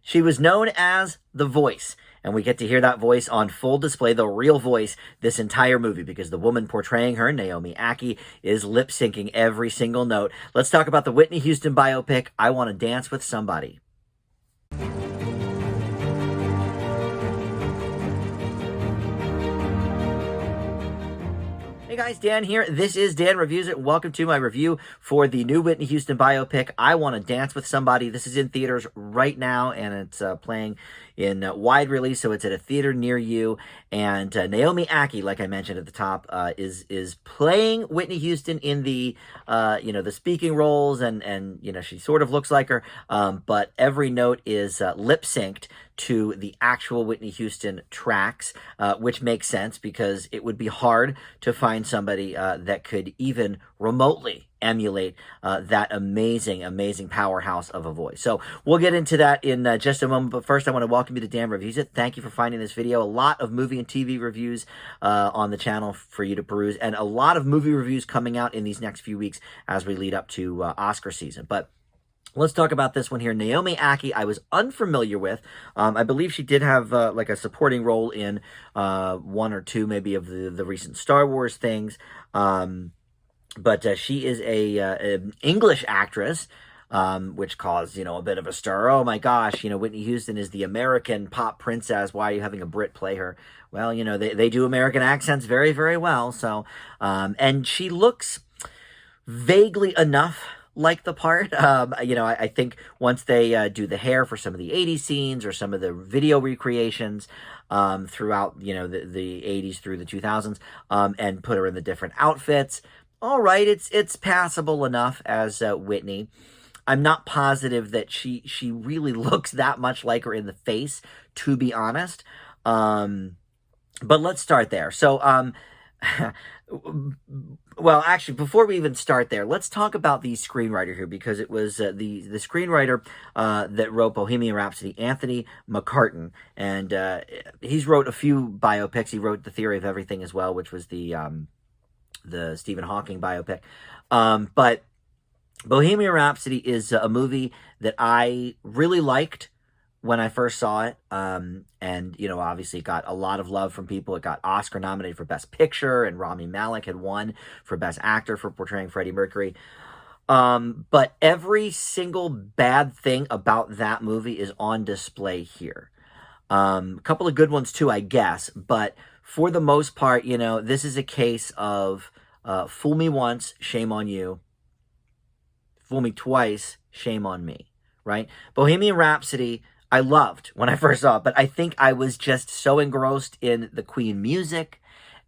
She was known as the voice, and we get to hear that voice on full display, the real voice, this entire movie, because the woman portraying her, Naomi Ackie, is lip-syncing every single note. Let's talk about the Whitney Houston biopic, I Want to Dance with Somebody. Hey guys, Dan here. This is Dan Reviews It. Welcome to my review for the new Whitney Houston biopic, I Want to Dance with Somebody. This is in theaters right now, and it's playing in wide release, so it's at a theater near you. And Naomi Ackie, like I mentioned at the top, is playing Whitney Houston in the the speaking roles, and she sort of looks like her, but every note is lip synced to the actual Whitney Houston tracks, which makes sense because it would be hard to find somebody that could even remotely emulate that amazing powerhouse of a voice. So we'll get into that in just a moment, but first I want to welcome you to Dan Reviews It. Thank you for finding this video. A lot of movie and TV reviews on the channel for you to peruse, and a lot of movie reviews coming out in these next few weeks as we lead up to Oscar season. But let's talk about this one here. Naomi Ackie, I was unfamiliar with. I believe she did have like a supporting role in one or two maybe of the recent Star Wars things. But she is an English actress, which caused, a bit of a stir. Oh my gosh, Whitney Houston is the American pop princess. Why are you having a Brit play her? Well, they do American accents very, very well. So, and she looks vaguely enough like the part. I think once they do the hair for some of the 80s scenes or some of the video recreations throughout, the 80s through the 2000s, and put her in the different outfits, all right, it's passable enough as Whitney. I'm not positive that she really looks that much like her in the face, to be honest. But let's start there. So, well, actually, before we even start there, let's talk about the screenwriter here, because it was the screenwriter that wrote Bohemian Rhapsody, Anthony McCartan, and he's wrote a few biopics. He wrote The Theory of Everything as well, which was the Stephen Hawking biopic. But Bohemian Rhapsody is a movie that I really liked when I first saw it. And, obviously it got a lot of love from people. It got Oscar nominated for Best Picture, and Rami Malek had won for Best Actor for portraying Freddie Mercury. But every single bad thing about that movie is on display here. A couple of good ones too, I guess, but for the most part, this is a case of fool me once, shame on you. Fool me twice, shame on me, right? Bohemian Rhapsody, I loved when I first saw it, but I think I was just so engrossed in the Queen music,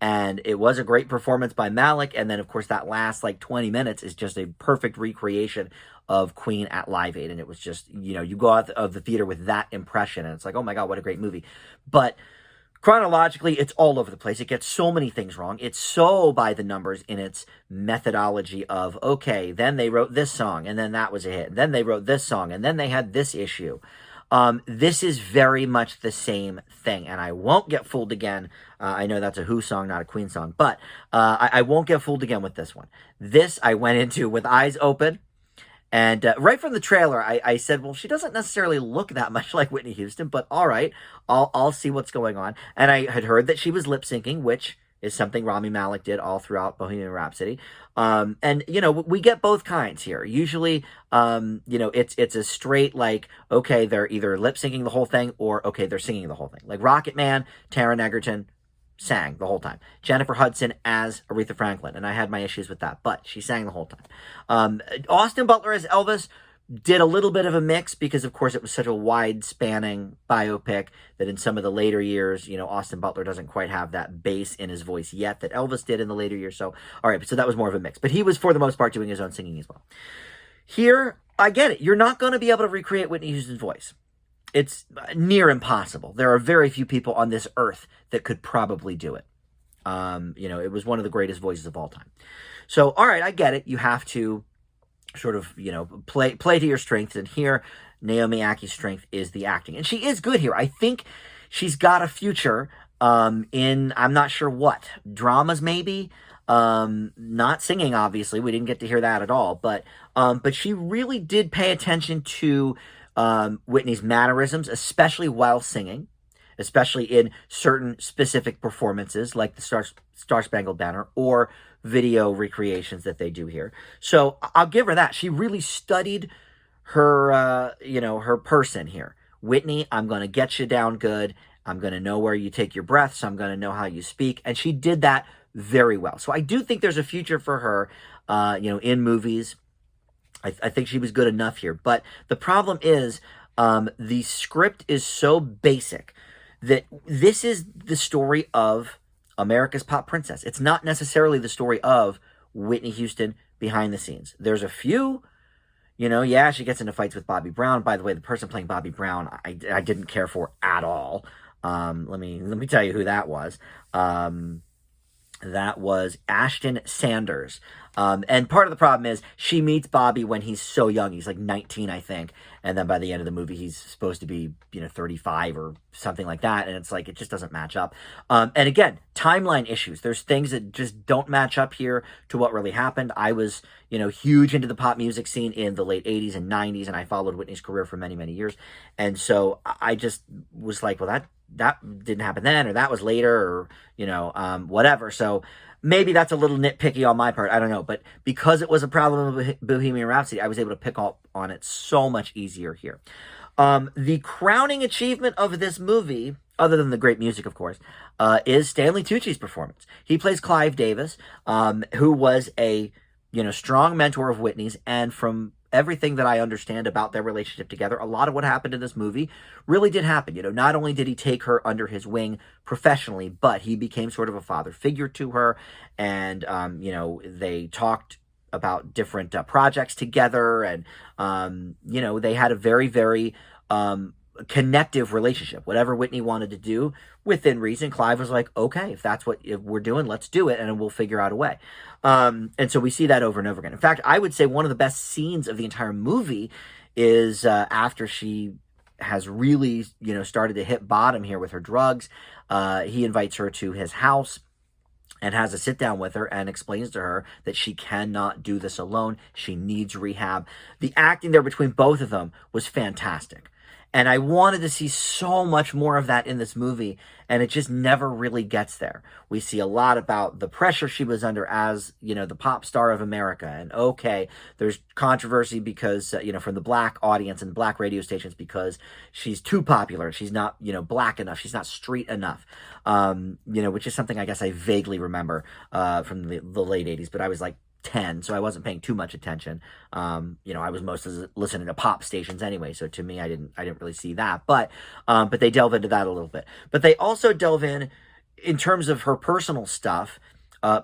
and it was a great performance by Malek, and then, of course, that last, 20 minutes is just a perfect recreation of Queen at Live Aid, and it was just, you go out of the theater with that impression, and it's like, oh my God, what a great movie. But chronologically, it's all over the place. It gets so many things wrong. It's so by the numbers in its methodology of, okay, then they wrote this song, and then that was a hit. And then they wrote this song, and then they had this issue. This is very much the same thing, and I won't get fooled again. I know that's a Who song, not a Queen song, but I won't get fooled again with this one. This I went into with eyes open. And right from the trailer, I said, well, she doesn't necessarily look that much like Whitney Houston, but all right, I'll see what's going on. And I had heard that she was lip syncing, which is something Rami Malek did all throughout Bohemian Rhapsody. And, we get both kinds here. Usually, it's a straight, okay, they're either lip syncing the whole thing, or, okay, they're singing the whole thing. Like Rocket Man, Taron Egerton sang the whole time. Jennifer Hudson as Aretha Franklin, and I had my issues with that, but she sang the whole time. Austin Butler as Elvis did a little bit of a mix because, of course, it was such a wide-spanning biopic that in some of the later years, Austin Butler doesn't quite have that bass in his voice yet that Elvis did in the later years. So, all right, so that was more of a mix. But he was, for the most part, doing his own singing as well. Here, I get it. You're not going to be able to recreate Whitney Houston's voice. It's near impossible. There are very few people on this earth that could probably do it. It was one of the greatest voices of all time. So, all right, I get it. You have to sort of, play to your strengths. And here, Naomi Akkie's strength is the acting. And she is good here. I think she's got a future in, I'm not sure what, dramas maybe. Not singing, obviously. We didn't get to hear that at all. But she really did pay attention to Whitney's mannerisms, especially while singing, especially in certain specific performances like the Star Spangled Banner or video recreations that they do here. So I'll give her that. She really studied her, her person here. Whitney, I'm going to get you down good. I'm going to know where you take your breaths. I'm going to know how you speak. And she did that very well. So I do think there's a future for her, in movies. I think she was good enough here. But the problem is the script is so basic that this is the story of America's pop princess. It's not necessarily the story of Whitney Houston behind the scenes. There's a few, she gets into fights with Bobby Brown. By the way, the person playing Bobby Brown, I didn't care for at all. Let me tell you who that was. That was Ashton Sanders. And part of the problem is she meets Bobby when he's so young. He's like 19, I think. And then by the end of the movie, he's supposed to be, 35 or something like that. And it's like, it just doesn't match up. And again, timeline issues. There's things that just don't match up here to what really happened. I was, huge into the pop music scene in the late 80s and 90s. And I followed Whitney's career for many, many years. And so I just was like, well, that didn't happen then, or that was later, or, whatever. So maybe that's a little nitpicky on my part. I don't know. But because it was a problem of Bohemian Rhapsody, I was able to pick up on it so much easier here. The crowning achievement of this movie, other than the great music, of course, is Stanley Tucci's performance. He plays Clive Davis, who was a, strong mentor of Whitney's. And from everything that I understand about their relationship together, a lot of what happened in this movie really did happen. Not only did he take her under his wing professionally, but he became sort of a father figure to her. And, they talked about different projects together. And, they had a very, very connective relationship. Whatever Whitney wanted to do within reason, Clive was like, okay, if that's what we're doing, let's do it, and we'll figure out a way. And so we see that over and over again. In fact, I would say one of the best scenes of the entire movie is after she has really, started to hit bottom here with her drugs. He invites her to his house and has a sit down with her and explains to her that she cannot do this alone. She needs rehab. The acting there between both of them was fantastic. And I wanted to see so much more of that in this movie, and it just never really gets there. We see a lot about the pressure she was under as, the pop star of America. And okay, there's controversy because, from the black audience and the black radio stations because she's too popular. She's not, black enough. She's not street enough, which is something I guess I vaguely remember from the late 80s. But I was like 10, so I wasn't paying too much attention. I was mostly listening to pop stations anyway, so to me I didn't really see that. But they delve into that a little bit. But they also delve in terms of her personal stuff.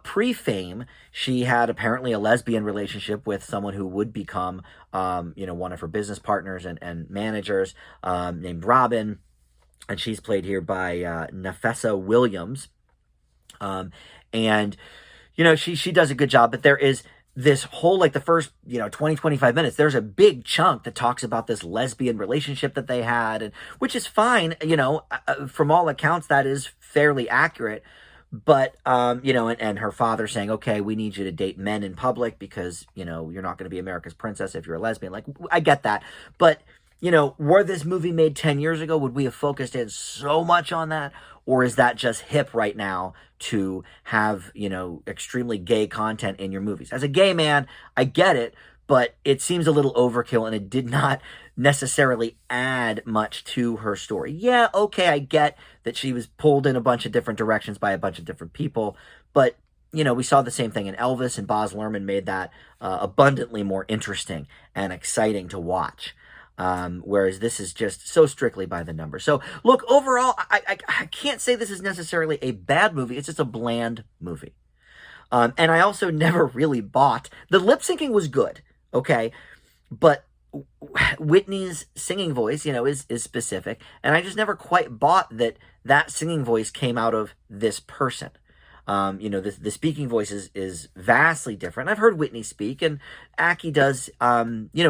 Pre-fame, she had apparently a lesbian relationship with someone who would become one of her business partners and managers, named Robin, and she's played here by Nafessa Williams. And she does a good job, but there is this whole, like the first, 20, 25 minutes, there's a big chunk that talks about this lesbian relationship that they had, and which is fine, from all accounts, that is fairly accurate. But, and her father saying, okay, we need you to date men in public because, you're not going to be America's princess if you're a lesbian. Like, I get that. But, were this movie made 10 years ago, would we have focused in so much on that? Or is that just hip right now to have, extremely gay content in your movies? As a gay man, I get it, but it seems a little overkill and it did not necessarily add much to her story. Yeah, okay, I get that she was pulled in a bunch of different directions by a bunch of different people, but, we saw the same thing in Elvis, and Baz Luhrmann made that abundantly more interesting and exciting to watch. Whereas this is just so strictly by the numbers. So, look, overall, I can't say this is necessarily a bad movie. It's just a bland movie. And I also never really bought... The lip syncing was good, okay? But Whitney's singing voice, is specific. And I just never quite bought that singing voice came out of this person. The speaking voice is vastly different. I've heard Whitney speak, and Ackie does, a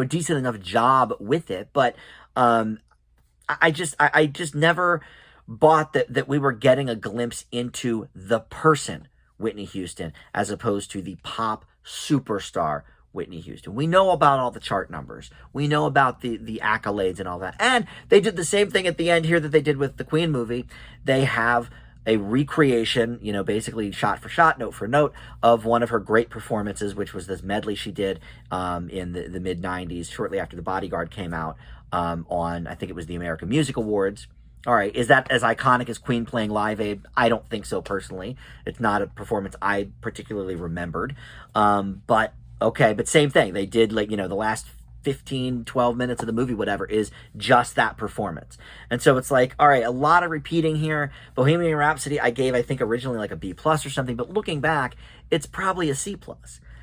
decent enough job with it, but I just never bought that we were getting a glimpse into the person, Whitney Houston, as opposed to the pop superstar, Whitney Houston. We know about all the chart numbers. We know about the accolades and all that. And they did the same thing at the end here that they did with the Queen movie. They have a recreation, you know, basically shot for shot, note for note, of one of her great performances, which was this medley she did in the mid-90s, shortly after The Bodyguard came out, on, I think it was the American Music Awards. All right, is that as iconic as Queen playing Live Aid? I don't think so, personally. It's not a performance I particularly remembered. But, okay, but same thing. They did, like, you know, the last 15, 12 minutes of the movie, whatever, is just that performance. And so it's like, all right, a lot of repeating here. Bohemian Rhapsody, I gave, I think, originally like a B+ or something, but looking back, it's probably a C+.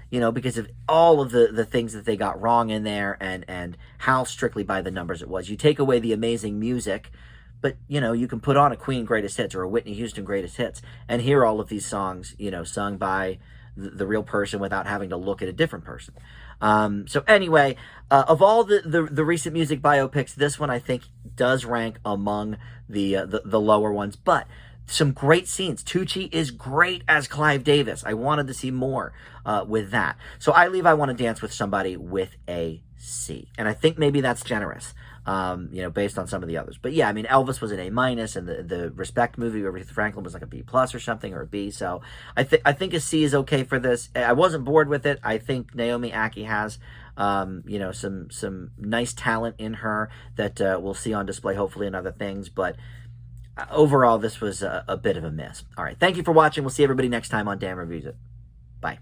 You know, because of all of the things that they got wrong in there and how strictly by the numbers it was. You take away the amazing music, but, you know, you can put on a Queen Greatest Hits or a Whitney Houston Greatest Hits and hear all of these songs, you know, sung by the real person without having to look at a different person. So anyway, of all the recent music biopics, this one I think does rank among the lower ones, but some great scenes. Tucci is great as Clive Davis. I wanted to see more with that. So I leave I Want to Dance with Somebody with a C. And I think maybe that's generous, you know, based on some of the others. But yeah, I mean, Elvis was an A-, and the Respect movie with Aretha Franklin was like a B+ or something, or a B. So I think a C is okay for this. I wasn't bored with it. I think Naomi Ackie has, you know, some nice talent in her that we'll see on display, hopefully, in other things. But overall, this was a bit of a miss. All right, thank you for watching. We'll see everybody next time on Dan Reviews It. Bye.